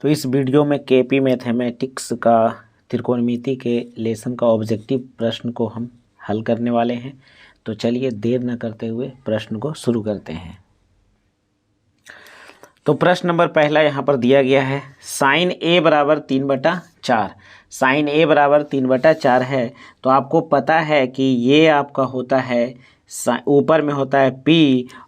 तो इस वीडियो में केपी मैथमेटिक्स का त्रिकोणमिति के लेसन का ऑब्जेक्टिव प्रश्न को हम हल करने वाले हैं। तो चलिए देर न करते हुए प्रश्न को शुरू करते हैं। तो प्रश्न नंबर पहला यहाँ पर दिया गया है, साइन ए बराबर 3/4। साइन ए बराबर 3/4 है। तो आपको पता है कि ये आपका होता है ऊपर में होता है P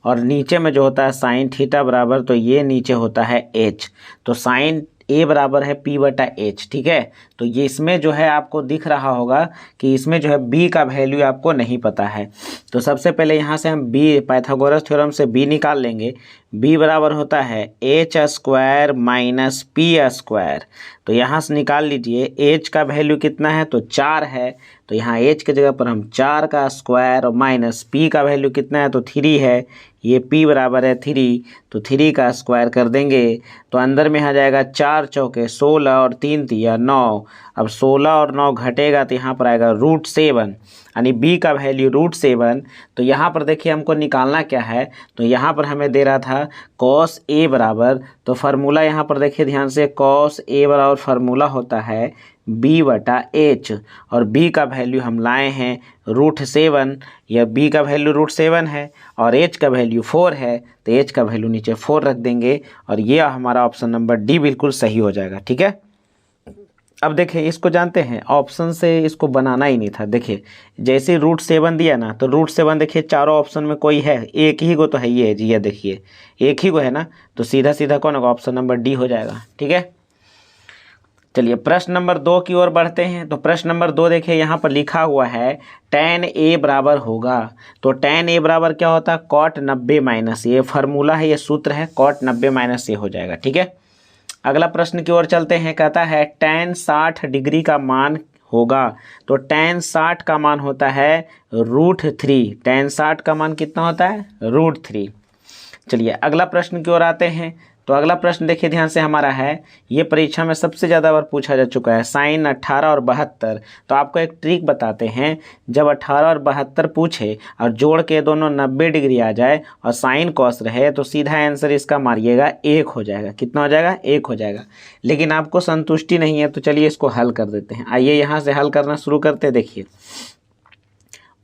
और नीचे में जो होता है साइन थीटा बराबर, तो ये नीचे होता है H। तो साइन A बराबर है P/H। ठीक है, तो ये इसमें जो है आपको दिख रहा होगा कि इसमें जो है B का वैल्यू आपको नहीं पता है। तो सबसे पहले यहाँ से हम B पाइथागोरस थ्योरम से B निकाल लेंगे। B बराबर होता है H² माइनस P²। तो यहाँ से निकाल लीजिए, H का वैल्यू कितना है तो 4 है। तो यहाँ H की जगह पर हम 4 का स्क्वायर और माइनस P का वैल्यू कितना है तो 3 है। ये P बराबर है 3, तो 3 का स्क्वायर कर देंगे तो अंदर में आ जाएगा 4 चौके 16 और 3 तिया 9। अब 16 और 9 घटेगा तो यहाँ पर आएगा √7, यानी B का वैल्यू √7। तो यहाँ पर देखिए हमको निकालना क्या है, तो यहाँ पर हमें दे रहा था cos A बराबर, तो फार्मूला यहाँ पर देखिए ध्यान से, cos A बराबर फार्मूला होता है B/H और B का वैल्यू हम लाए हैं √7। यह B का वैल्यू √7 है और H का वैल्यू 4 है, तो H का वैल्यू नीचे 4 रख देंगे और ये हमारा ऑप्शन नंबर डी बिल्कुल सही हो जाएगा। ठीक है, अब देखिए इसको जानते हैं, ऑप्शन से इसको बनाना ही नहीं था। देखिए जैसे √7 दिया ना, तो √7 देखिए चारों ऑप्शन में कोई है, एक ही को तो है, ये है जी, ये देखिए एक ही को है ना, तो सीधा सीधा कौन होगा, ऑप्शन नंबर डी हो जाएगा। ठीक है, चलिए प्रश्न नंबर 2 की ओर बढ़ते हैं। तो प्रश्न नंबर 2 देखिए यहाँ पर लिखा हुआ है tan A बराबर होगा। तो tan A बराबर क्या होता है, cot 90 - A। फार्मूला है, ये सूत्र है, cot 90 - A हो जाएगा। ठीक है, अगला प्रश्न की ओर चलते हैं। कहता है tan 60 डिग्री का मान होगा। तो tan 60 का मान होता है √3। tan 60 का मान कितना होता है, √3। चलिए अगला प्रश्न की ओर आते हैं। तो अगला प्रश्न देखिए ध्यान से हमारा है, ये परीक्षा में सबसे ज़्यादा बार पूछा जा चुका है, साइन 18 और 72। तो आपको एक ट्रिक बताते हैं, जब 18 और 72 पूछे और जोड़ के दोनों 90 डिग्री आ जाए और साइन कॉस रहे, तो सीधा आंसर इसका मारिएगा 1 हो जाएगा। कितना हो जाएगा, 1 हो जाएगा। लेकिन आपको संतुष्टि नहीं है, तो चलिए इसको हल कर देते हैं। आइए यहाँ से हल करना शुरू करते हैं। देखिए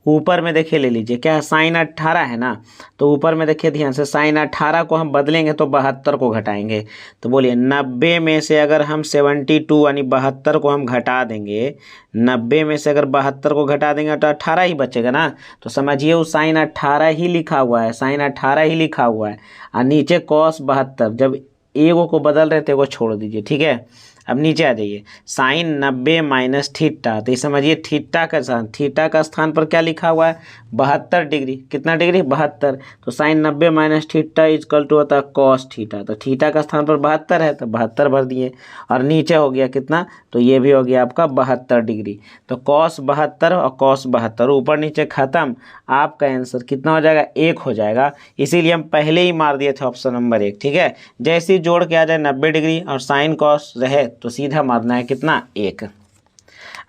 ऊपर में देखिए ले लीजिए, क्या है, साइन 18 है ना, तो ऊपर में देखिए ध्यान से, साइन 18 को हम बदलेंगे तो 72 को घटाएंगे। तो बोलिए 90 में से अगर हम 72 यानी 72 को हम घटा देंगे, 90 में से अगर 72 को घटा देंगे तो 18 ही बचेगा ना। तो समझिए वो साइन 18 ही लिखा हुआ है, साइन 18 ही लिखा हुआ है और नीचे कॉस 72। जब एगो को बदल रहे थे वो छोड़ दीजिए। ठीक है, अब नीचे आ जाइए, साइन 90 - थीटा। तो ये समझिए थीटा का स्थान पर क्या लिखा हुआ है, 72 डिग्री। कितना डिग्री, 72। तो साइन 90 - थीटा इक्वल टू होता है कॉस थीटा। तो थीटा का स्थान पर 72 है, तो 72 भर दिए और नीचे हो गया कितना, तो ये भी हो गया आपका 72 डिग्री। तो कॉस 72 और कॉस 72 ऊपर नीचे खत्म, आपका आंसर कितना हो जाएगा, 1 हो जाएगा। इसीलिए हम पहले ही मार दिए थे ऑप्शन नंबर 1। ठीक है, जैसे ही जोड़ के आ जाए 90 डिग्री और साइन कॉस रहे तो सीधा मारना है कितना, 1।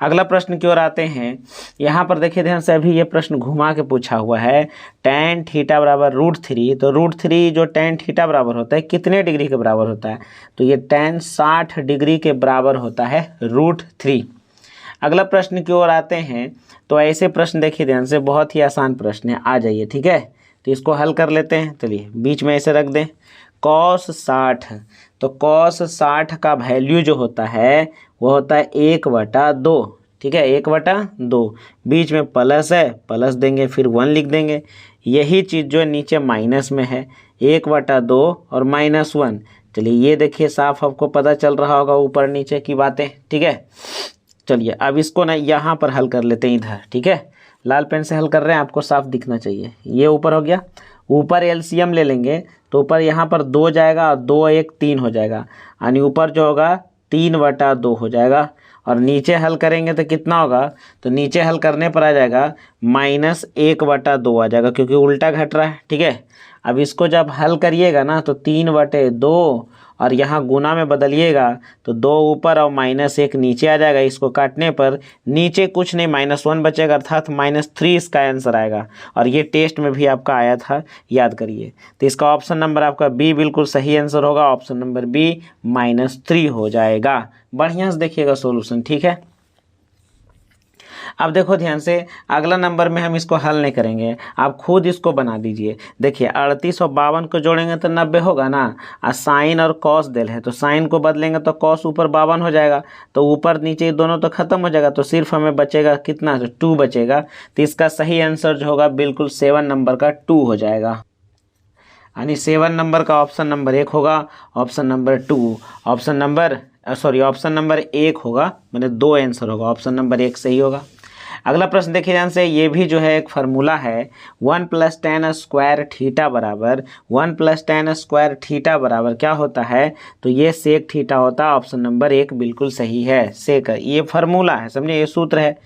अगला प्रश्न की ओर आते हैं। यहाँ पर देखिए ध्यान से, अभी ये प्रश्न घुमा के पूछा हुआ है, tan थीटा बराबर √3। तो √3 जो tan थीटा बराबर होता है कितने डिग्री के बराबर होता है, तो ये tan 60 डिग्री के बराबर होता है √3। अगला प्रश्न की ओर आते हैं। तो ऐसे प्रश्न देखिए ध्यान से, बहुत ही आसान प्रश्न है, आ जाइए। ठीक है, तो इसको हल कर लेते हैं। चलिए बीच में ऐसे रख दें, cos 60। तो cos 60 का वैल्यू जो होता है वो होता है 1/2। ठीक है, 1/2। बीच में प्लस है, प्लस देंगे, फिर 1 लिख देंगे। यही चीज़ जो नीचे माइनस में है, 1/2 और -1। चलिए ये देखिए साफ आपको पता चल रहा होगा ऊपर नीचे की बातें। ठीक है, चलिए अब इसको ना यहाँ पर हल कर लेते हैं इधर। ठीक है, लाल पेन से हल कर रहे हैं, आपको साफ दिखना चाहिए। ये ऊपर हो गया, ऊपर एलसीएम ले लेंगे तो ऊपर यहाँ पर 2 जाएगा और 2 1 3 हो जाएगा, यानी ऊपर जो होगा 3/2 हो जाएगा। और नीचे हल करेंगे तो कितना होगा, तो नीचे हल करने पर आ जाएगा -1/2 आ जाएगा, क्योंकि उल्टा घट रहा है। ठीक है, अब इसको जब हल करिएगा ना तो 3/2 और यहाँ गुना में बदलिएगा तो 2 ऊपर और -1 नीचे आ जाएगा। इसको काटने पर नीचे कुछ नहीं -1 बचेगा, अर्थात -3 इसका आंसर आएगा। और ये टेस्ट में भी आपका आया था, याद करिए। तो इसका ऑप्शन नंबर आपका बी बिल्कुल सही आंसर होगा। ऑप्शन नंबर बी -3 हो जाएगा। बढ़िया से देखिएगा सोल्यूशन, ठीक है। अब देखो ध्यान से, अगला नंबर में हम इसको हल नहीं करेंगे, आप खुद इसको बना दीजिए। देखिए 38 और 52 को जोड़ेंगे तो 90 होगा ना, और साइन और कॉस दिल है तो साइन को बदलेंगे तो कॉस ऊपर 52 हो जाएगा, तो ऊपर नीचे दोनों तो खत्म हो जाएगा, तो सिर्फ हमें बचेगा कितना, तो 2 बचेगा। तो इसका सही आंसर जो होगा बिल्कुल 7 नंबर का 2 हो जाएगा। यानी 7 नंबर का ऑप्शन नंबर 1 होगा, ऑप्शन नंबर 2, ऑप्शन नंबर 1 होगा, मतलब 2 आंसर होगा, ऑप्शन नंबर 1 सही होगा। अगला प्रश्न देखिए ध्यान से, ये भी जो है एक फार्मूला है, 1 + tan स्क्वायर थीटा बराबर 1 + tan स्क्वायर थीटा बराबर क्या होता है, तो ये सेक थीटा होता है। ऑप्शन नंबर 1 बिल्कुल सही है, सेक, ये फार्मूला है, समझे, ये सूत्र है।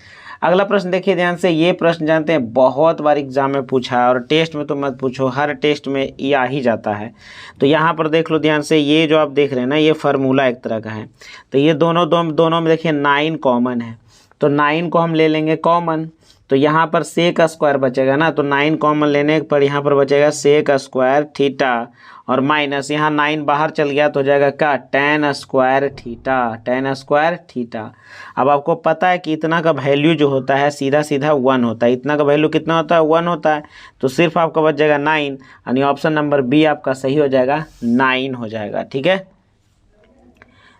अगला प्रश्न देखिए ध्यान से, ये प्रश्न जानते हैं बहुत बार एग्जाम में पूछा है, और टेस्ट में तो मत पूछो, हर टेस्ट में ये आ ही जाता है। तो यहाँ पर देख लो ध्यान से, ये जो आप देख रहे हैं ना, ये फार्मूला एक तरह का है। तो ये दोनों में देखिए 9 कॉमन है, तो 9 को हम ले लेंगे कॉमन, तो यहाँ पर सेक स्क्वायर बचेगा ना, तो 9 कॉमन लेने पर यहाँ पर बचेगा सेक स्क्वायर थीटा, और माइनस यहाँ 9 बाहर चल गया तो हो जाएगा क्या, tan square theta, tan square theta. अब आपको पता है कि इतना का वैल्यू जो होता है सीधा सीधा 1 होता है, इतना का वैल्यू कितना होता है, 1 होता है, तो सिर्फ आपका बच जाएगा 9, यानी ऑप्शन नंबर बी आपका सही हो जाएगा, 9 हो जाएगा, ठीक है।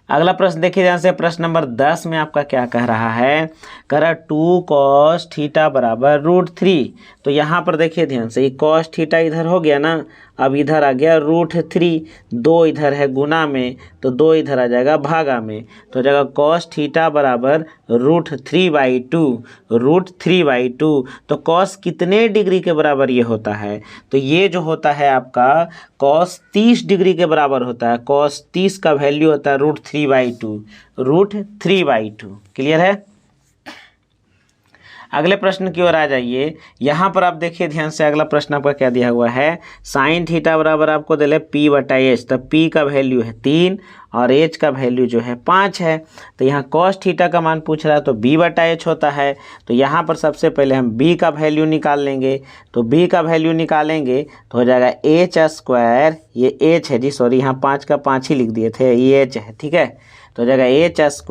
अगला प्रश्न देखिए ध्यान से, प्रश्न नंबर 10 में आपका क्या कह रहा है, कह रहा 2 cos थीटा बराबर √3। तो यहाँ पर देखिए ध्यान से, ये cos थीटा इधर हो गया ना, अब इधर आ गया √3, 2 इधर है गुना में, तो 2 इधर आ जाएगा भागा में, तो हो जाएगा cos थीटा बराबर √3/2, √3/2। तो cos कितने डिग्री के बराबर ये होता है, तो ये जो होता है आपका cos 30 डिग्री के बराबर होता है। cos 30 का वैल्यू होता है √3/2, √3/2। क्लियर है। अगले प्रश्न की ओर आ जाइए। यहाँ पर आप देखिए ध्यान से, अगला प्रश्न आपका क्या दिया हुआ है, साइन थीटा बराबर आपको दिले P/H, तो P का वैल्यू है 3 और H का वैल्यू जो है 5 है। तो यहाँ cos थीटा का मान पूछ रहा है, तो B/H होता है। तो यहाँ पर सबसे पहले हम B का वैल्यू निकाल लेंगे, तो B का वैल्यू निकालेंगे तो हो जाएगा H², ये H है जी, सॉरी यहाँ 5 का 5 ही लिख दिए थे, ये H है, ठीक है। तो हो जाएगा H²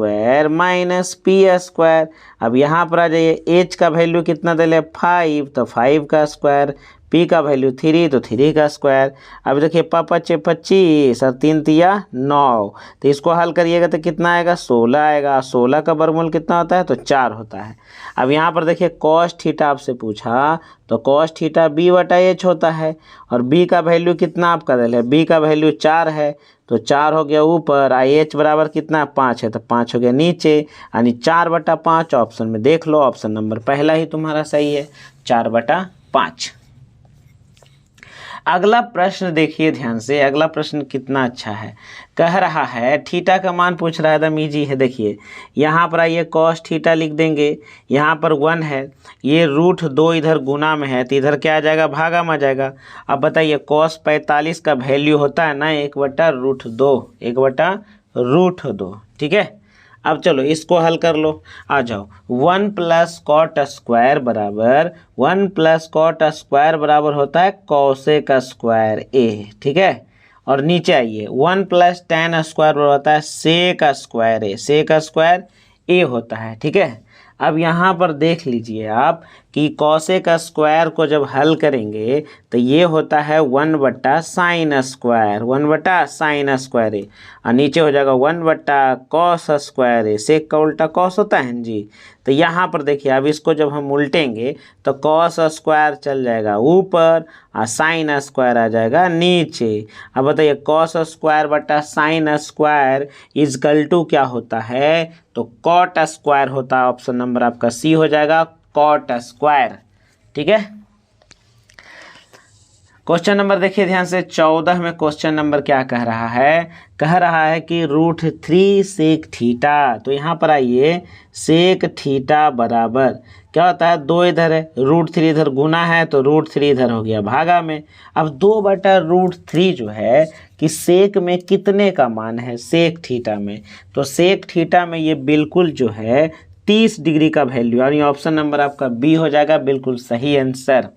- P²। अब यहाँ पर आ जाइए, H का वैल्यू कितना दे ले 5, तो 5 का स्क्वायर, P का वैल्यू 3, तो 3 का स्क्वायर। अब देखिए 5×5 = 25 और 3 × 3 = 9, तो इसको हल करिएगा तो कितना आएगा, 16 आएगा। 16 का वर्गमूल कितना होता है, तो 4 होता है। अब यहाँ पर देखिए cos थीटा आपसे पूछा, तो cos थीटा B/H होता है, और B का वैल्यू कितना आपका दे ले, B का वैल्यू 4 है, तो 4 हो गया ऊपर, H बराबर कितना 5 है, तो 5 हो गया नीचे, यानी 4/5। ऑप्शन में देख लो, ऑप्शन नंबर पहला ही तुम्हारा सही है, 4/5। अगला प्रश्न देखिए ध्यान से, अगला प्रश्न कितना अच्छा है, कह रहा है थीटा का मान पूछ रहा है, एकदम ईजी है। देखिए यहाँ पर आइए, cos थीटा लिख देंगे, यहाँ पर 1 है, ये √2 इधर गुना में है, तो इधर क्या आ जाएगा, भागा में आ जाएगा। अब बताइए cos 45 का वैल्यू होता है ना 1/√2, 1/√2, ठीक है। अब चलो इसको हल कर लो, आ जाओ। 1 + cot स्क्वायर बराबर 1 + cot स्क्वायर बराबर होता है cosec स्क्वायर A, ठीक है। और नीचे आइए, 1 + tan स्क्वायर बराबर होता है sec square A, sec square A होता है, ठीक है। अब यहाँ पर देख लीजिए आप कि cosec स्क्वायर को जब हल करेंगे तो ये होता है 1/sin square, 1/sin square A, और नीचे हो जाएगा 1/cos स्क्वायर ए। सेक का उल्टा cos होता है जी। तो यहाँ पर देखिए, अब इसको जब हम उल्टेंगे तो cos स्क्वायर चल जाएगा ऊपर और sin स्क्वायर आ जाएगा नीचे। अब बताइए cos स्क्वायर/sin स्क्वायर = क्या होता है, तो cot स्क्वायर होता है। ऑप्शन नंबर आपका सी हो जाएगा, cot स्क्वायर, ठीक है। क्वेश्चन नंबर देखिए ध्यान से 14 में क्वेश्चन नंबर क्या कह रहा है कि √3 सेक थीटा। तो यहाँ पर आइए, सेक थीटा बराबर क्या होता है, 2 इधर है, √3 इधर गुना है तो √3 इधर हो गया भागा में। अब 2/√3 जो है कि सेक में कितने का मान है, सेक थीटा में, तो सेक थीटा में ये बिल्कुल जो है 30 डिग्री का वैल्यू, यानी ऑप्शन नंबर आपका बी हो जाएगा बिल्कुल सही आंसर।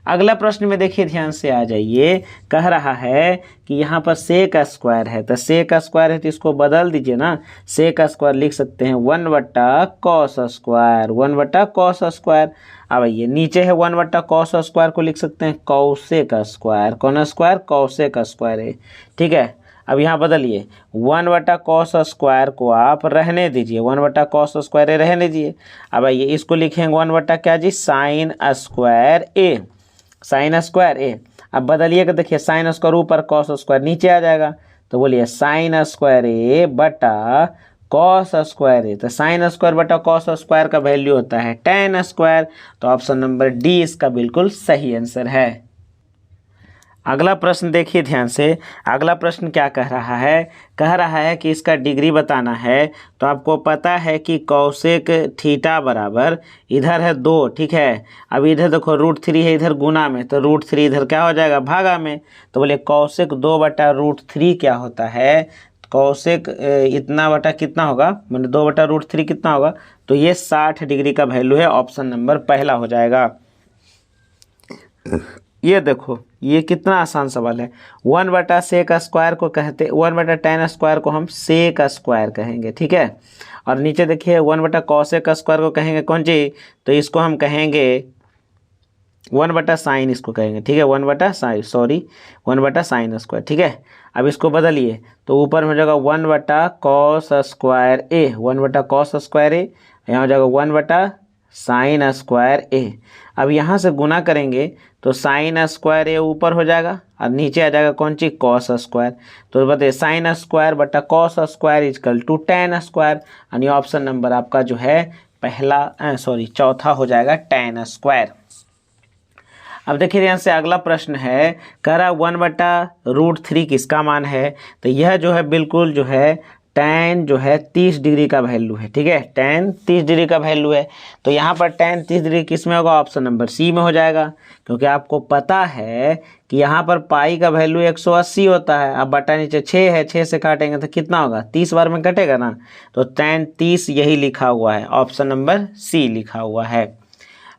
अगला प्रश्न में देखिए ध्यान से आ जाइए, कह रहा है कि यहाँ पर सेक स्क्वायर है, तो सेक स्क्वायर है तो इसको बदल दीजिए ना, सेक स्क्वायर लिख सकते हैं 1/cos स्क्वायर, 1/cos स्क्वायर। अब ये नीचे है 1/cos स्क्वायर को लिख सकते हैं कौसेक स्क्वायर, कौन स्क्वायर, कौसेक स्क्वायर है, ठीक है। अब यहाँ बदलिए 1/cos स्क्वायर को आप रहने दीजिए, 1/cos स्क्वायर रहने दीजिए। अब आइए इसको लिखेंगे 1/ क्या जी, साइन स्क्वायर ए, साइन स्क्वायर ए। अब बदलिएगा, देखिए साइन स्क्वायर ऊपर, कॉस स्क्वायर नीचे आ जाएगा, तो बोलिए साइन स्क्वायर ए बटा कॉस स्क्वायर ए। तो साइन स्क्वायर बटा कॉस स्क्वायर का वैल्यू होता है tan स्क्वायर, तो ऑप्शन नंबर डी इसका बिल्कुल सही आंसर है। अगला प्रश्न देखिए ध्यान से, अगला प्रश्न क्या कह रहा है कि इसका डिग्री बताना है। तो आपको पता है कि कौसेक थीटा बराबर इधर है 2, ठीक है। अब इधर देखो √3 है इधर गुना में, तो √3 इधर क्या हो जाएगा भागा में, तो बोले कौसेक 2/√3 क्या होता है, कौसेक इतना बटा कितना होगा, मतलब 2/√3 कितना होगा, तो ये 60 डिग्री का वैल्यू है, ऑप्शन नंबर पहला हो जाएगा। ये देखो ये कितना आसान सवाल है, 1/सेक स्क्वायर को कहते, 1/tan स्क्वायर को हम सेक स्क्वायर कहेंगे, ठीक है। और नीचे देखिए 1/कॉसेक स्क्वायर को कहेंगे कौन जी, तो इसको हम कहेंगे 1/साइन, इसको कहेंगे, ठीक है, 1/साइन, सॉरी 1/साइन स्क्वायर, ठीक है। अब इसको बदलिए तो ऊपर में हो जाएगा 1/कॉस स्क्वायर ए, 1/कॉस स्क्वायर ए, यहाँ हो जाएगा 1/साइन स्क्वायर ए। अब यहाँ से गुना करेंगे तो साइन स्क्वायर ए ऊपर हो जाएगा और नीचे आ जाएगा कौन सी, कॉस स्क्वायर। तो बताइए साइन स्क्वायर बटा cos square equal to tan square, यानी ऑप्शन नंबर आपका जो है पहला चौथा हो जाएगा tan स्क्वायर। अब देखिए यहाँ से अगला प्रश्न है, कह रहा 1/√3 किसका मान है, तो यह जो है बिल्कुल जो है tan जो है 30 डिग्री का वैल्यू है, ठीक है, tan 30 डिग्री का वैल्यू है। तो यहाँ पर tan 30 डिग्री किस में होगा, ऑप्शन नंबर सी में हो जाएगा, क्योंकि आपको पता है कि यहाँ पर पाई का वैल्यू 180 होता है। अब बटा नीचे 6 है, 6 से काटेंगे तो कितना होगा, 30 बार में कटेगा ना, तो tan 30 यही लिखा हुआ है, ऑप्शन नंबर सी लिखा हुआ है।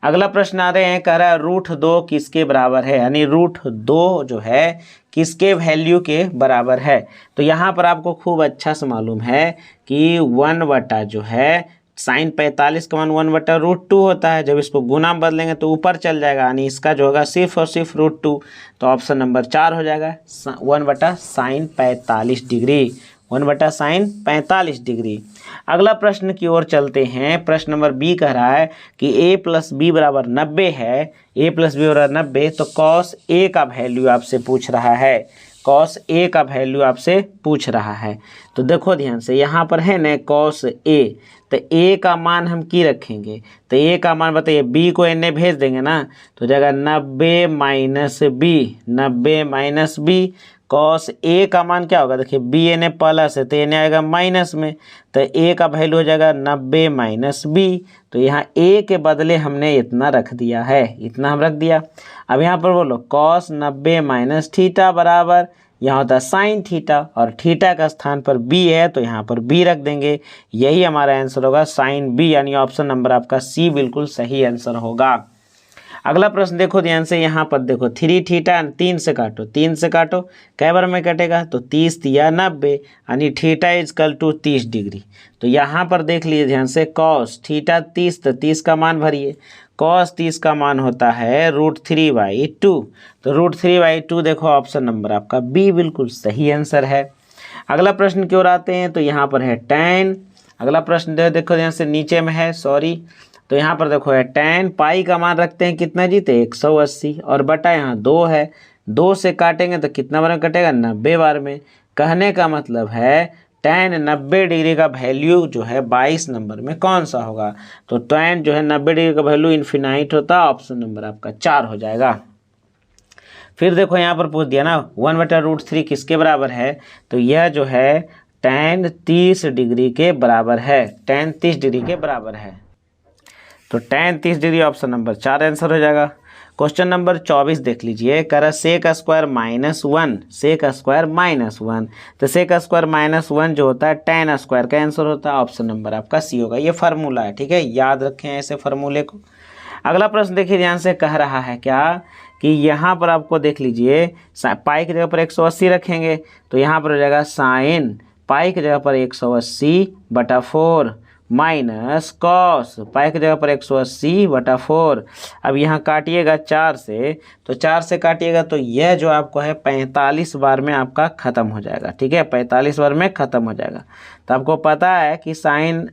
अगला प्रश्न आ रहे हैं, कह रहा है √2 किसके बराबर है, यानी √2 जो है किसके वैल्यू के बराबर है। तो यहाँ पर आपको खूब अच्छा से मालूम है कि 1/ जो है साइन 45 का मान 1/√2 होता है, जब इसको गुना में बदलेंगे तो ऊपर चल जाएगा, यानी इसका जो होगा सिर्फ और सिर्फ √2, तो ऑप्शन नंबर 4 हो जाएगा 1/साइन 45 डिग्री, 1/साइन 45 डिग्री। अगला प्रश्न की ओर चलते हैं, प्रश्न नंबर बी कह रहा है कि a + b = 90 है, a + b = 90, तो cos a का वैल्यू आपसे पूछ रहा है, cos a का वैल्यू आपसे पूछ रहा है। तो देखो ध्यान से यहाँ पर है ना cos a, तो a का मान हम की रखेंगे, तो a का मान बताइए, b को एने भेज देंगे ना, तो जाएगा 90 - b, 90 - b, cos a का मान क्या होगा, देखिए b एने प्लस है तो एने आएगा माइनस में, तो a का वैल्यू हो जाएगा 90 - b, तो यहाँ a के बदले हमने इतना रख दिया है, इतना हम रख दिया। अब यहाँ पर बोलो cos 90 - थीटा बराबर, यहाँ होता है साइन थीटा, और थीटा का स्थान पर b है तो यहाँ पर b रख देंगे, यही हमारा आंसर होगा साइन b, यानी ऑप्शन नंबर आपका सी बिल्कुल सही आंसर होगा। अगला प्रश्न देखो ध्यान से, यहाँ पर देखो 3 थीटा 3 से काटो, 3 से काटो कै बार में कटेगा, तो 30 × 90, यानी थीटा इजकल टू 30 डिग्री। तो यहाँ पर देख लीजिए ध्यान से, कॉस थीटा 30, तो 30 का मान भरिए, कॉस 30 का मान होता है √3/2, तो √3/2 देखो ऑप्शन नंबर आपका बी बिल्कुल सही आंसर है। अगला प्रश्न की ओर आते हैं, तो यहाँ पर है tan। अगला प्रश्न देखो ध्यान से, नीचे में है तो यहाँ पर देखो है tan, पाई का मान रखते हैं कितना जी, तो 180, और बटा यहाँ 2 है, 2 से काटेंगे तो कितना बार में कटेगा, 90 बार में। कहने का मतलब है tan 90 डिग्री का वैल्यू जो है 22 नंबर में कौन सा होगा, तो tan जो है 90 डिग्री का वैल्यू इन्फिनाइट होता है, ऑप्शन नंबर आपका 4 हो जाएगा। फिर देखो यहाँ पर पूछ दिया ना 1/√3 किसके बराबर है, तो यह जो है tan 30 डिग्री के बराबर है, tan 30 डिग्री के बराबर है। तो tan 30 degree option number 4 answer हो जाएगा। क्वेश्चन नंबर 24 देख लीजिए, कह रहा सेक स्क्वायर -1, सेक स्क्वायर -1, तो सेक स्क्वायर -1 जो होता है tan स्क्वायर का आंसर होता है, ऑप्शन नंबर आपका सी होगा। ये फार्मूला है, ठीक है, याद रखें ऐसे फार्मूले को। अगला प्रश्न देखिए ध्यान से, कह रहा है क्या कि यहाँ पर आपको देख लीजिए पाई की जगह पर 180 रखेंगे, तो यहाँ पर हो जाएगा साइन पाई की जगह पर 180/4 माइनस कॉस पाई की जगह पर 180/4। अब यहाँ काटिएगा 4 से, तो 4 से काटिएगा तो यह जो आपको है 45 बार में आपका ख़त्म हो जाएगा, ठीक है, 45 बार में ख़त्म हो जाएगा। तो आपको पता है कि sine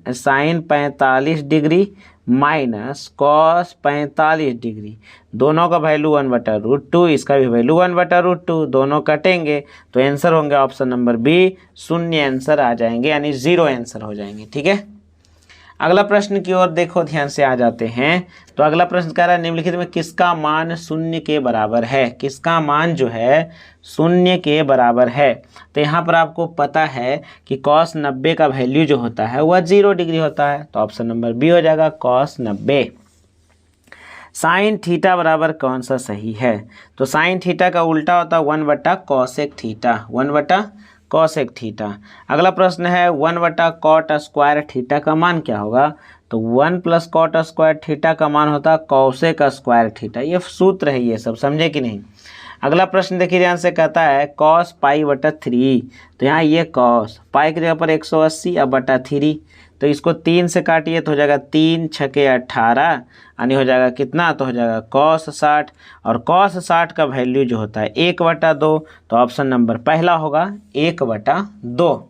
45 degree minus cos 45 degree, दोनों का वैल्यू 1/√2, इसका भी वैल्यू 1/√2, दोनों कटेंगे तो आंसर होंगे ऑप्शन नंबर बी, शून्य आंसर आ जाएंगे, यानी 0 आंसर हो जाएंगे, ठीक है। अगला प्रश्न की ओर देखो ध्यान से आ जाते हैं। तो अगला प्रश्न कह रहा है निम्नलिखित में किसका मान 0 के बराबर है, किसका मान जो है 0 के बराबर है। तो यहाँ पर आपको पता है कि cos 90 का वैल्यू जो होता है वह 0 डिग्री होता है, तो ऑप्शन नंबर बी हो जाएगा cos 90। साइन थीटा बराबर कौन सा सही है, तो साइन थीटा का उल्टा होता है 1/cosec थीटा, 1/cosec थीटा। अगला प्रश्न है 1/cot स्क्वायर थीटा का मान क्या होगा, तो 1 + cot स्क्वायर थीटा का मान होता है cosec स्क्वायर थीटा। ये सूत्र है, ये सब समझे कि नहीं। अगला प्रश्न देखिए ध्यान से, कहता है cos π/3, तो यहाँ ये cos पाई की जगह पर 180 अब /3, तो इसको 3 से काटिए तो हो जाएगा 3 × 6 = 18, यानी हो जाएगा कितना, तो हो जाएगा cos 60, और cos 60 का वैल्यू जो होता है 1/2, तो ऑप्शन नंबर पहला होगा 1/2।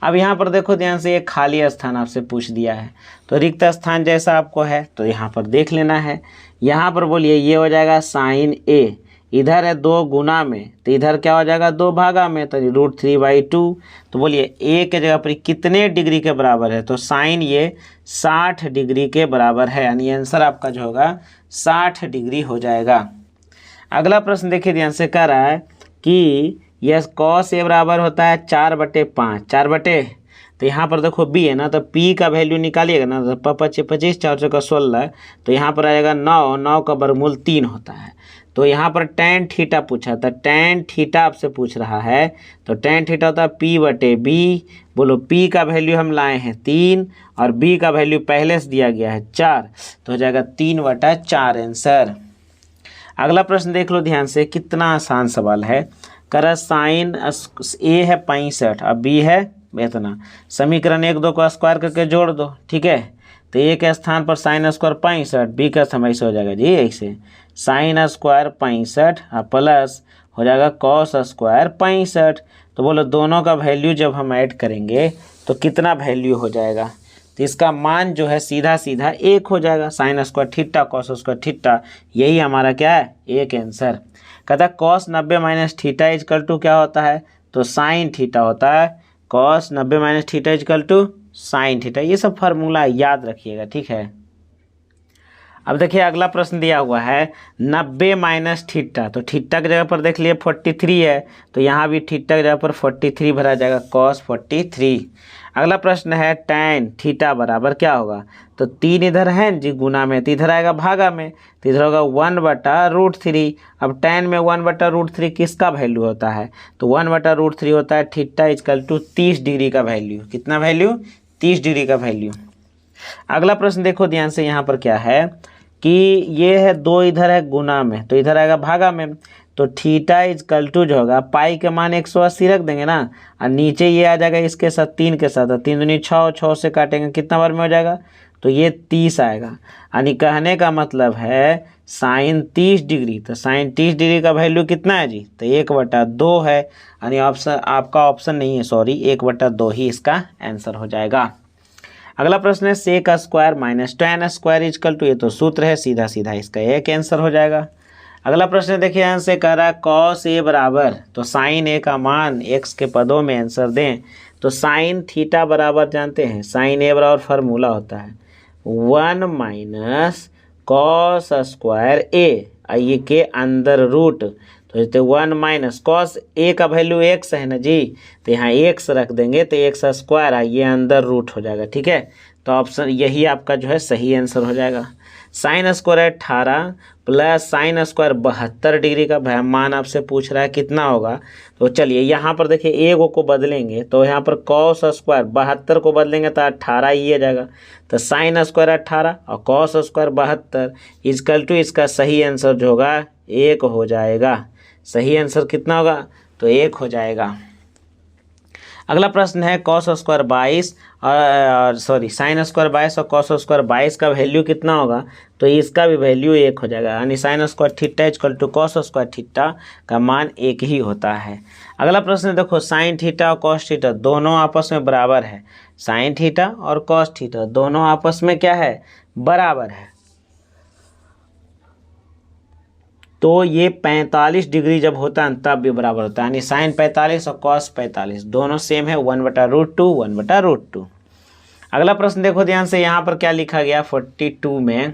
अब यहाँ पर देखो ध्यान से, ये खाली स्थान आपसे पूछ दिया है, तो रिक्त स्थान जैसा आपको है तो यहाँ पर देख लेना है। यहाँ पर बोलिए ये हो जाएगा साइन ए, इधर है 2 गुना में, तो इधर क्या हो जाएगा 2 भागा में, तो √3/2। तो बोलिए ए के जगह पर कितने डिग्री के बराबर है, तो साइन ये 60 डिग्री के बराबर है, यानी आंसर आपका जो होगा 60 डिग्री हो जाएगा। अगला प्रश्न देखिए ध्यान से, कह रहा है कि यह cos ए बराबर होता है 4/5, 4 तो यहाँ पर देखो बी है ना, तो पी का वैल्यू निकालिएगा ना, तो 25 25 4 × 16, तो यहाँ पर आएगा 9, 9 का वर्गमूल 3 होता है। तो यहाँ पर tan थीटा पूछा था, tan थीटा आपसे पूछ रहा है, तो tan थीटा होता है p/b। बोलो p का वैल्यू हम लाए हैं 3 और b का वैल्यू पहले से दिया गया है 4, तो हो जाएगा 3/4 आंसर। अगला प्रश्न देख लो ध्यान से, कितना आसान सवाल है। कर साइन ए है 65 और बी है इतना, समीकरण 1 2 को स्क्वायर करके जोड़ दो, ठीक है। तो ए के स्थान पर साइन स्क्वायर 65, बी का समय से हो जाएगा जी ऐसे साइन स्क्वायर 65 और प्लस हो जाएगा कॉस स्क्वायर 65। तो बोलो दोनों का वैल्यू जब हम ऐड करेंगे तो कितना वैल्यू हो जाएगा, तो इसका मान जो है सीधा सीधा 1 हो जाएगा। Sign square theta cos square theta, यही हमारा क्या है, एक आंसर। कहता है cos 90 - थीटा इजकल टू क्या होता है, तो साइन थीटा होता है, cos 90 - theta equal to sine theta. ये सब फार्मूला याद रखिएगा, ठीक है। अब देखिए अगला प्रश्न दिया हुआ है 90 - थीटा, तो थीटा की जगह पर देख लिए 43 है, तो यहाँ भी थीटा की जगह पर 43 भरा जाएगा, cos 43। अगला प्रश्न है tan थीटा बराबर क्या होगा, तो 3 इधर है जी गुना में, तो इधर आएगा भागा में, तो इधर होगा 1/√3। अब tan में 1/√3 किसका वैल्यू होता है, तो 1/√3 होता है थीटा इजकल टू 30 डिग्री का वैल्यू। कितना वैल्यू, 30 डिग्री का वैल्यू। अगला प्रश्न देखो ध्यान से, यहाँ पर क्या है कि ये है 2 इधर है गुना में, तो इधर आएगा भागा में, तो थीटा इजकल टू जो होगा पाई के मान 180 रख देंगे ना, और नीचे ये आ जाएगा इसके साथ 3 के साथ, 3 दूनी 6, 6 से काटेंगे कितना बार में हो जाएगा, तो ये 30 आएगा। यानी कहने का मतलब है साइन 30 डिग्री, तो साइन 30 डिग्री का वैल्यू कितना है जी, तो 1/2 है, यानी ऑप्शन आपका ऑप्शन नहीं है, सॉरी 1/2 ही इसका आंसर हो जाएगा। अगला प्रश्न है sec square - tan square equal to, ये तो सूत्र है, सीधा सीधा इसका एक आंसर हो जाएगा। अगला प्रश्न देखिए यहाँ से कह रहा है cos ए बराबर, तो साइन ए का मान x के पदों में आंसर दें, तो साइन थीटा बराबर जानते हैं, साइन ए बराबर फार्मूला होता है 1 - cos स्क्वायर ए, ये के अंदर रूट, तो जैसे 1 माइनस कॉस ए का वैल्यू x है ना जी, तो यहाँ x रख देंगे तो x स्क्वायर है, ये अंदर रूट हो जाएगा। ठीक है, तो ऑप्शन यही आपका जो है सही आंसर हो जाएगा। Sine square 18 plus sine square 72 degree का मान आपसे पूछ रहा है कितना होगा। तो चलिए यहाँ पर देखिए एगो को बदलेंगे, तो यहाँ पर कॉस स्क्वायर 72 को बदलेंगे तो 18 ही आ जाएगा। तो साइन स्क्वायर 18 और कॉस स्क्वायर 72 इजकल टू इसका सही आंसर जो होगा 1 हो जाएगा। सही आंसर कितना होगा, तो 1 हो जाएगा। अगला प्रश्न है कॉस स्क्वायर 22 और साइन स्क्वायर 22 और कॉस स्क्वायर 22 का वैल्यू कितना होगा, तो इसका भी वैल्यू 1 हो जाएगा। यानी sine square theta equal to cos square theta का मान 1 ही होता है। अगला प्रश्न देखो साइन थीटा और कॉस थीटा दोनों आपस में बराबर है। साइन थीटा और कॉस थीटा दोनों आपस में क्या है, बराबर है। तो ये 45 डिग्री जब होता है तब भी बराबर होता है। यानी साइन 45 और कॉस 45 दोनों सेम है, 1/√2 1/√2। अगला प्रश्न देखो ध्यान से, यहाँ पर क्या लिखा गया 42 में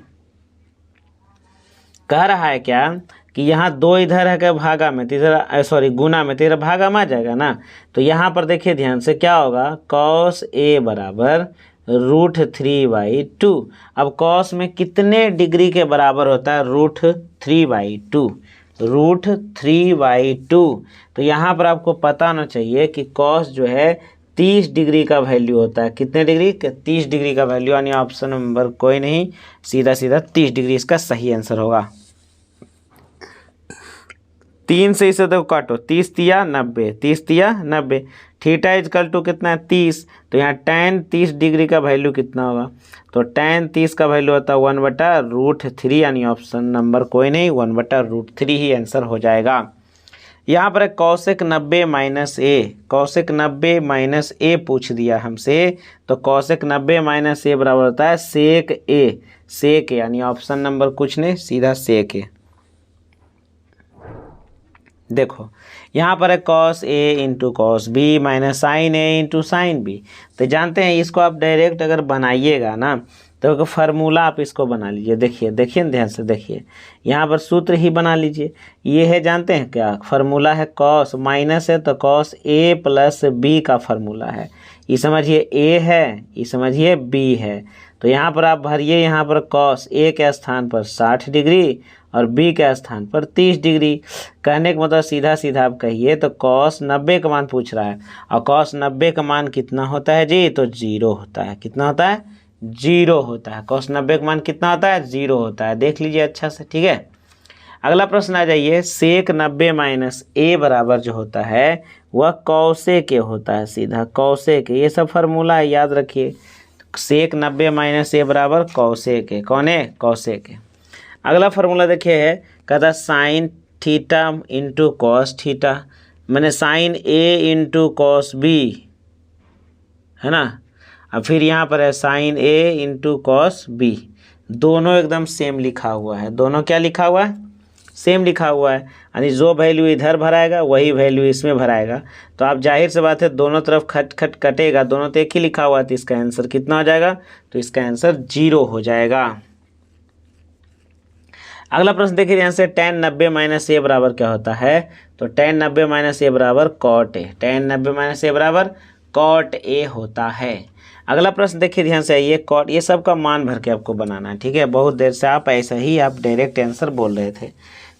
कह रहा है क्या कि यहाँ 2 इधर है क्या भागा में, तीसरा गुना में, तीसरा भागा में आ जाएगा ना। तो यहाँ पर देखिए ध्यान से क्या होगा, कॉस ए बराबर √3/2। अब कॉस में कितने डिग्री के बराबर होता है, √3/2, √3/2। तो यहाँ पर आपको पता होना चाहिए कि कॉस जो है 30 डिग्री का वैल्यू होता है। कितने डिग्री, 30 डिग्री का वैल्यू। यानी ऑप्शन नंबर कोई नहीं, सीधा सीधा 30 डिग्री इसका सही आंसर होगा। 3 से इसे देखो काटो, 30 तिया 90, 30 तिया 90। थीटा इजकल टू कितना है 30, तो यहाँ tan 30 डिग्री का वैल्यू कितना होगा, तो tan 30 का वैल्यू होता है 1/√3। यानी ऑप्शन नंबर कोई नहीं, 1/√3 ही आंसर हो जाएगा। यहाँ पर कौशिक 90 माइनस ए, कौशिक 90 माइनस ए पूछ दिया हमसे। तो कौशिक 90 माइनस ए बराबर होता है सेक ए, सेक ए। यानी ऑप्शन नंबर कुछ नहीं, सीधा सेक ए। देखो यहाँ पर है cos A into cos B minus sine A into sine B. तो जानते हैं इसको आप डायरेक्ट अगर बनाइएगा ना तो फार्मूला आप इसको बना लीजिए। देखिए देखिए ध्यान से देखिए, यहाँ पर सूत्र ही बना लीजिए। ये है जानते हैं क्या, फार्मूला है कॉस, माइनस है तो कॉस ए प्लस बी का फार्मूला है। ये समझिए ए है, ये समझिए बी है। तो यहाँ पर आप भरिए, यहाँ पर कॉस ए के स्थान पर 60 डिग्री और बी के स्थान पर 30 डिग्री। कहने का मतलब सीधा सीधा आप कहिए तो कॉस 90 का मान पूछ रहा है, और कॉस 90 का मान कितना होता है जी, तो 0 होता है। कितना होता है, 0 होता है। कॉस 90 का मान कितना होता है, 0 होता है। देख लीजिए अच्छा से, ठीक है। अगला प्रश्न आ जाइए, सेक 90 माइनस ए बराबर जो होता है वह कौसेक के होता है, सीधा कौसेक के। ये सब फार्मूला है, याद रखिए। सेक 90 माइनस ए बराबर कौसेक के, कौन है, कौसेक के। अगला फार्मूला देखिए है, कहता sine theta into cos theta, मैंने sign A into cos B, है ना। अब फिर यहाँ पर है sign A into cos B. दोनों एकदम सेम लिखा हुआ है, दोनों क्या लिखा हुआ है, सेम लिखा हुआ है। यानी जो वैल्यू इधर भराएगा वही वैल्यू इसमें भराएगा। तो आप जाहिर से बात है दोनों तरफ खट खट कटेगा, दोनों तो एक ही लिखा हुआ है। तो इसका आंसर कितना हो जाएगा, तो इसका आंसर 0 हो जाएगा। अगला प्रश्न देखिए ध्यान से, tan 90 माइनस ए बराबर क्या होता है, तो tan 90 माइनस ए बराबर कॉट ए, tan 90 माइनस ए बराबर कॉट ए होता है। अगला प्रश्न देखिए ध्यान से, ये कॉट, ये सब का मान भर के आपको बनाना है, ठीक है। बहुत देर से आप ऐसा ही आप डायरेक्ट आंसर बोल रहे थे।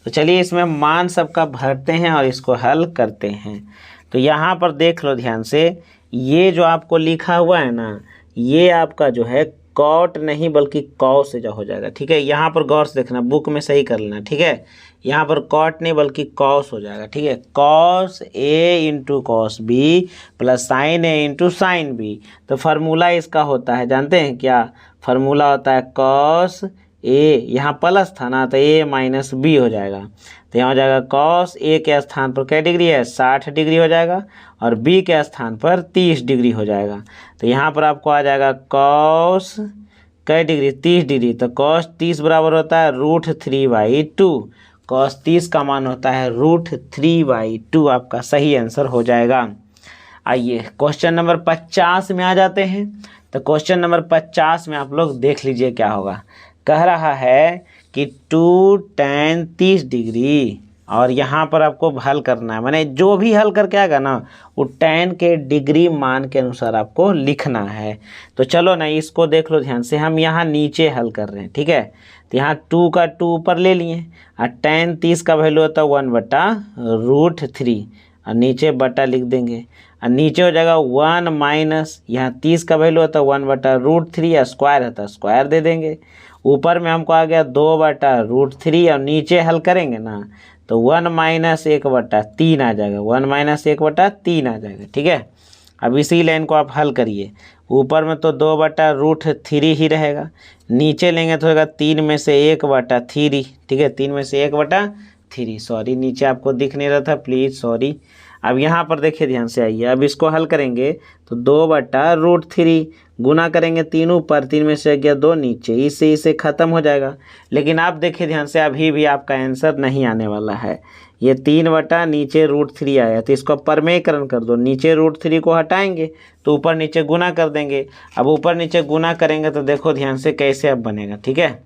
तो चलिए इसमें मान सबका भरते हैं और इसको हल करते हैं। तो यहाँ पर देख लो ध्यान से, ये जो आपको लिखा हुआ है ना, ये आपका जो है कॉट नहीं बल्कि कॉ से जो हो जाएगा, ठीक है। यहाँ पर गौर से देखना, बुक में सही कर लेना, ठीक है। यहाँ पर कॉट नहीं बल्कि कॉस हो जाएगा, ठीक है। Cos A into cos B plus sine A into sine B. तो फार्मूला इसका होता है, जानते हैं क्या, फार्मूला होता है कॉस ए, यहाँ प्लस था ना तो ए माइनस बी हो जाएगा। तो यहाँ हो जाएगा कॉस ए के स्थान पर क्या डिग्री है, 60 डिग्री हो जाएगा, और बी के स्थान पर 30 डिग्री हो जाएगा। तो यहाँ पर आपको आ जाएगा कॉस कै डिग्री, 30 डिग्री। तो कॉस 30 बराबर होता है √3/2। कॉस 30 का मान होता है √3/2, आपका सही आंसर हो जाएगा। आइए क्वेश्चन नंबर 50 में आ जाते हैं। तो क्वेश्चन नंबर 50 में आप लोग देख लीजिए क्या होगा। कह रहा है कि 2 tan 30 डिग्री और यहाँ पर आपको हल करना है, माने जो भी हल करके आएगा ना वो tan के डिग्री मान के अनुसार आपको लिखना है। तो चलो ना इसको देख लो ध्यान से, हम यहाँ नीचे हल कर रहे हैं, ठीक है। तो यहाँ 2 का 2 ऊपर ले लिए और tan 30 का वैल्यू होता है 1/√3 और नीचे बटा लिख देंगे और नीचे हो जाएगा 1 माइनस यहाँ 30 का वैल्यू होता है 1/√3 या स्क्वायर होता है स्क्वायर दे देंगे। ऊपर में हमको आ गया 2/√3 और नीचे हल करेंगे ना तो 1 माइनस 1/3 आ जाएगा, 1 माइनस 1/3 आ जाएगा, ठीक है। अब इसी लाइन को आप हल करिए, ऊपर में तो 2/√3 ही रहेगा, नीचे लेंगे तो होगा 3 में से 1/3, ठीक है, 3 में से 1/3, सॉरी नीचे आपको दिख नहीं रहा था, प्लीज़ सॉरी। अब यहाँ पर देखिए ध्यान से आइए, अब इसको हल करेंगे तो 2/√3 गुना करेंगे 3 ऊपर, 3 में से गया 2 नीचे, इससे इसे ख़त्म हो जाएगा। लेकिन आप देखिए ध्यान से अभी भी आपका आंसर नहीं आने वाला है, ये 3 बटा नीचे √3 आया, तो इसको परमेयकरण कर दो, नीचे √3 को हटाएंगे तो ऊपर नीचे गुना कर देंगे। अब ऊपर नीचे गुना करेंगे तो देखो ध्यान से कैसे अब बनेगा, ठीक है।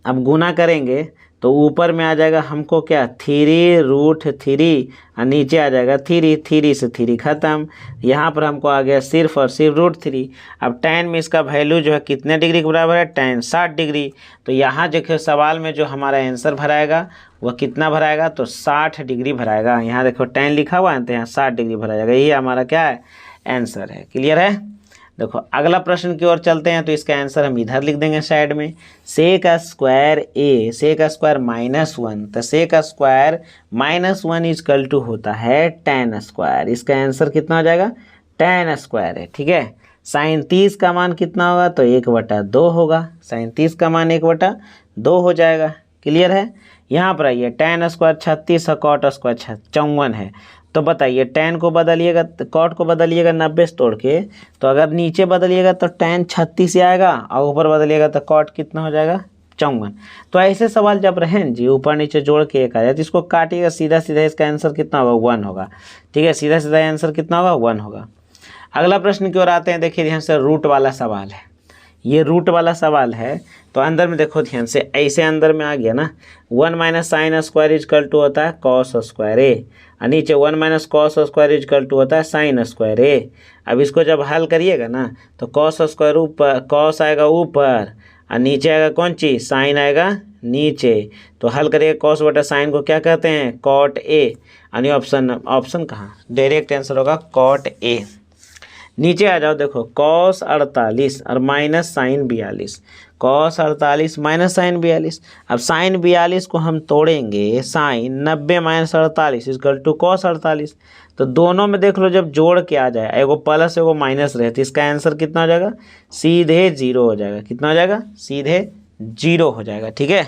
अब गुना करेंगे तो ऊपर में आ जाएगा हमको क्या 3√3 और नीचे आ जाएगा 3 से 3 खत्म, यहाँ पर हमको आ गया सिर्फ और सिर्फ √3। अब tan में इसका वैल्यू जो है कितने डिग्री के बराबर है, tan 60 डिग्री। तो यहाँ देखो सवाल में जो हमारा आंसर भराएगा वह कितना भराएगा, तो 60 डिग्री भराएगा। यहाँ देखो tan लिखा हुआ है तो यहाँ 60 डिग्री भरा जाएगा, यही हमारा क्या है आंसर है। क्लियर है। देखो अगला प्रश्न की ओर चलते हैं, तो इसका आंसर हम इधर लिख देंगे साइड में, सेक स्क्वायर ए सेक स्क्वायर -1, तो सेक स्क्वायर -1 इजकल टू होता है tan स्क्वायर, इसका आंसर कितना हो जाएगा tan स्क्वायर है, ठीक है। साइन 30 का मान कितना होगा, तो 1/2 होगा, साइन 30 का मान 1/2 हो जाएगा। क्लियर है। यहाँ पर आइए tan स्क्वायर 36 और cot स्क्वायर 54 है, तो बताइए tan को बदलिएगा, cot को बदलिएगा 90 से तोड़ के, तो अगर नीचे बदलिएगा तो tan 36 आएगा और ऊपर बदलिएगा तो cot कितना हो जाएगा 54। तो ऐसे सवाल जब रहें जी ऊपर नीचे जोड़ के एक आ जाए तो इसको काटिएगा सीधा सीधा, इसका आंसर कितना होगा 1 होगा, ठीक है, सीधा सीधा आंसर कितना होगा 1 होगा। अगला प्रश्न की ओर आते हैं, देखिए ध्यान से रूट वाला सवाल है, ये रूट वाला सवाल है। तो अंदर में देखो ध्यान से, ऐसे अंदर में आ गया ना 1 minus sine square equal to होता है कॉस स्क्वायर ए, और नीचे 1 minus cos square equal to होता है साइन स्क्वायर ए। अब इसको जब हल करिएगा ना तो कॉस स्क्वायर ऊपर, कॉस आएगा ऊपर और नीचे आएगा कौन चीज़, साइन आएगा नीचे। तो हल करिएगा कॉस बटा साइन को क्या कहते हैं कॉट ए, यानी ऑप्शन कहाँ डायरेक्ट आंसर होगा कॉट ए। नीचे आ जाओ, देखो cos 48 और minus sine 42, cos 48 minus sine 42। अब साइन 42 को हम तोड़ेंगे, sine 90 minus 48 equal to cos 48। तो दोनों में देख लो जब जोड़ के आ जाए, एगो प्लस एगो माइनस रहे, तो इसका आंसर कितना हो जाएगा सीधे 0 हो जाएगा। कितना हो जाएगा सीधे 0 हो जाएगा, ठीक है।